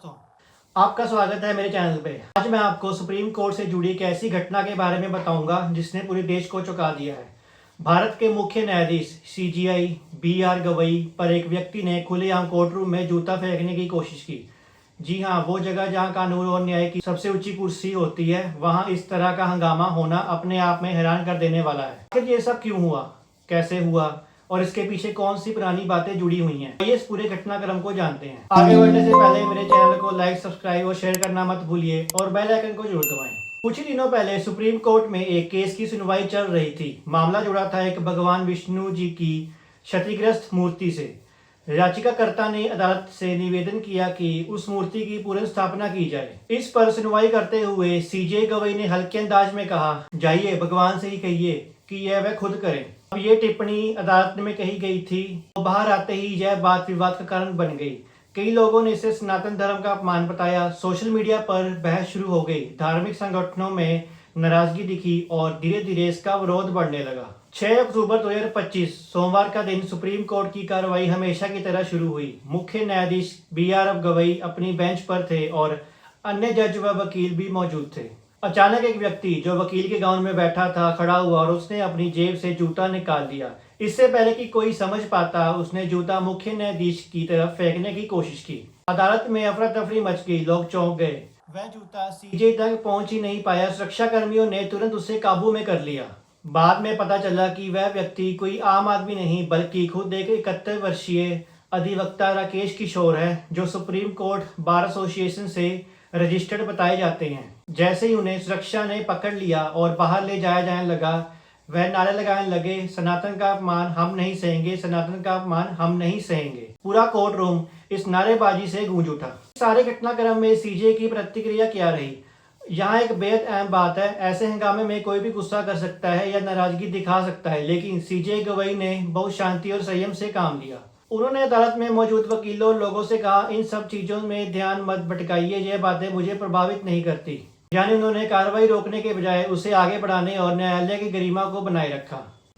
दोस्तों, आपका स्वागत है मेरे चैनल पे। आज मैं आपको सुप्रीम कोर्ट से जुड़ी एक ऐसी घटना के बारे में बताऊंगा जिसने पूरे देश को चौंका दिया है। भारत के मुख्य न्यायाधीश सीजेआई बी.आर. गवई पर एक व्यक्ति ने खुलेआम कोर्ट रूम में जूता फेंकने की कोशिश की। जी हाँ, वो जगह जहाँ कानून और न्याय की सबसे ऊंची कुर्सी होती है, वहाँ इस तरह का हंगामा होना अपने आप में हैरान कर देने वाला है। आखिर ये सब क्यों हुआ, कैसे हुआ और इसके पीछे कौन सी पुरानी बातें जुड़ी हुई हैं, आइए इस पूरे घटनाक्रम को जानते हैं। आगे बढ़ने से पहले मेरे चैनल को लाइक, सब्सक्राइब और शेयर करना मत भूलिए और बेल आइकन को जरूर दबाएं। कुछ ही दिनों पहले सुप्रीम कोर्ट में एक केस की सुनवाई चल रही थी। मामला जुड़ा था एक भगवान विष्णु जी की क्षतिग्रस्त मूर्ति से। याचिकाकर्ता ने अदालत से निवेदन किया कि उस मूर्ति की पुनर्स्थापना की जाए। इस पर सुनवाई करते हुए सीजे गवई ने हल्के अंदाज में कहा, जाइए भगवान से ही कहिए कि यह वह खुद करें। अब ये टिप्पणी अदालत में कही गई थी तो बाहर आते ही यह बात विवाद का कारण बन गई। कई लोगों ने इसे सनातन धर्म का अपमान बताया। सोशल मीडिया पर बहस शुरू हो गई, धार्मिक संगठनों में नाराजगी दिखी और धीरे धीरे इसका विरोध बढ़ने लगा। 6 अक्टूबर 2025 सोमवार का दिन सुप्रीम कोर्ट की कार्रवाई हमेशा की तरह शुरू हुई। मुख्य न्यायाधीश बी.आर. गवई अपनी बेंच पर थे और अन्य जज व वकील भी मौजूद थे। अचानक एक व्यक्ति जो वकील के गाउन में बैठा था खड़ा हुआ और उसने अपनी जेब से जूता निकाल दिया। इससे पहले कि कोई समझ पाता, उसने जूता मुख्य न्यायाधीश की तरफ फेंकने की कोशिश की। अदालत में अफरा तफरी मच गई, लोग चौंक गए। वह जूता सीजे तक पहुंच ही नहीं पाया। सुरक्षा कर्मियों ने तुरंत उसे काबू में कर लिया। बाद में पता चला कि वह व्यक्ति कोई आम आदमी नहीं बल्कि खुद एक 71 वर्षीय अधिवक्ता राकेश किशोर है, जो सुप्रीम कोर्ट बार एसोसिएशन से रजिस्टर्ड बताए जाते हैं। जैसे ही उन्हें सुरक्षा ने पकड़ लिया और बाहर ले जाया जाने लगा, वह नारे लगाने लगे, सनातन का अपमान हम नहीं सहेंगे, सनातन का अपमान हम नहीं सहेंगे। पूरा कोर्ट रूम इस नारेबाजी से गूंज उठा। सारे घटनाक्रम में सीजे की प्रतिक्रिया क्या रही, यहाँ एक बेहद अहम बात है। ऐसे हंगामे में कोई भी गुस्सा कर सकता है या नाराजगी दिखा सकता है, लेकिन सीजे गवई ने बहुत शांति और संयम से काम लिया। उन्होंने अदालत में मौजूद वकीलों और लोगों से कहा, इन सब चीजों में ध्यान मत भटकाइए, ये बातें मुझे प्रभावित नहीं करती। यानी उन्होंने कार्रवाई रोकने के बजाय उसे आगे बढ़ाने और न्यायालय की गरिमा को बनाए रखा।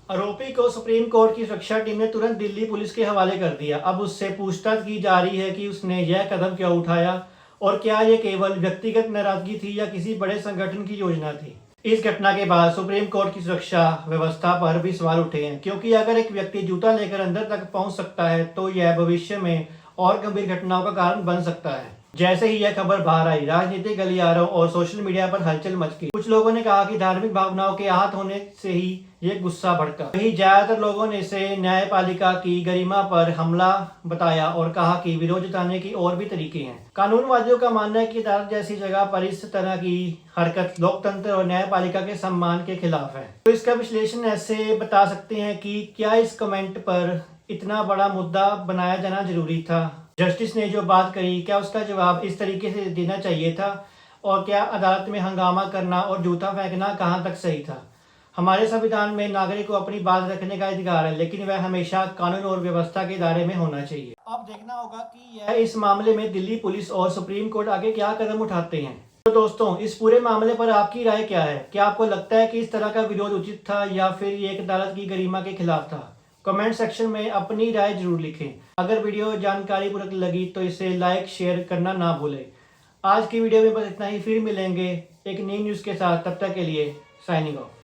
आरोपी को सुप्रीम कोर्ट की सुरक्षा टीम ने तुरंत दिल्ली पुलिस के हवाले कर दिया। अब उससे पूछताछ की जा रही है कि उसने यह कदम क्यों उठाया और क्या यह केवल व्यक्तिगत नाराजगी थी या किसी बड़े संगठन की योजना थी। इस घटना के बाद सुप्रीम कोर्ट की सुरक्षा व्यवस्था पर भी सवाल उठे हैं, क्योंकि अगर एक व्यक्ति जूता लेकर अंदर तक पहुंच सकता है तो यह भविष्य में और गंभीर घटनाओं का कारण बन सकता है। जैसे ही यह खबर बाहर आई, राजनीतिक गलियारों और सोशल मीडिया पर हलचल मच गई। कुछ लोगों ने कहा कि धार्मिक भावनाओं के आहत होने से ही ये गुस्सा भड़का। वहीं ज्यादातर लोगों ने इसे न्यायपालिका की गरिमा पर हमला बताया और कहा कि विरोध जताने की और भी तरीके हैं। कानूनवादियों का मानना है कि अदालत जैसी जगह पर इस तरह की हरकत लोकतंत्र और न्यायपालिका के सम्मान के खिलाफ है। तो इसका विश्लेषण ऐसे बता सकते हैं कि क्या इस कमेंट पर इतना बड़ा मुद्दा बनाया जाना जरूरी था? जस्टिस ने जो बात करी, क्या उसका जवाब इस तरीके से देना चाहिए था? और क्या अदालत में हंगामा करना और जूता फेंकना कहाँ तक सही था? हमारे संविधान में नागरिक को अपनी बात रखने का अधिकार है, लेकिन वह हमेशा कानून और व्यवस्था के दायरे में होना चाहिए। अब देखना होगा कि यह इस मामले में दिल्ली पुलिस और सुप्रीम कोर्ट आगे क्या कदम उठाते हैं। तो दोस्तों, इस पूरे मामले पर आपकी राय क्या है? क्या आपको लगता है कि इस तरह का विरोध उचित था या फिर ये एक अदालत की गरिमा के खिलाफ था? कमेंट सेक्शन में अपनी राय जरूर लिखें। अगर वीडियो जानकारीपूर्वक लगी तो इसे लाइक शेयर करना ना भूलें। आज की वीडियो में बस इतना ही, फिर मिलेंगे एक नई न्यूज़ के साथ। तब तक के लिए साइनिंग ऑफ।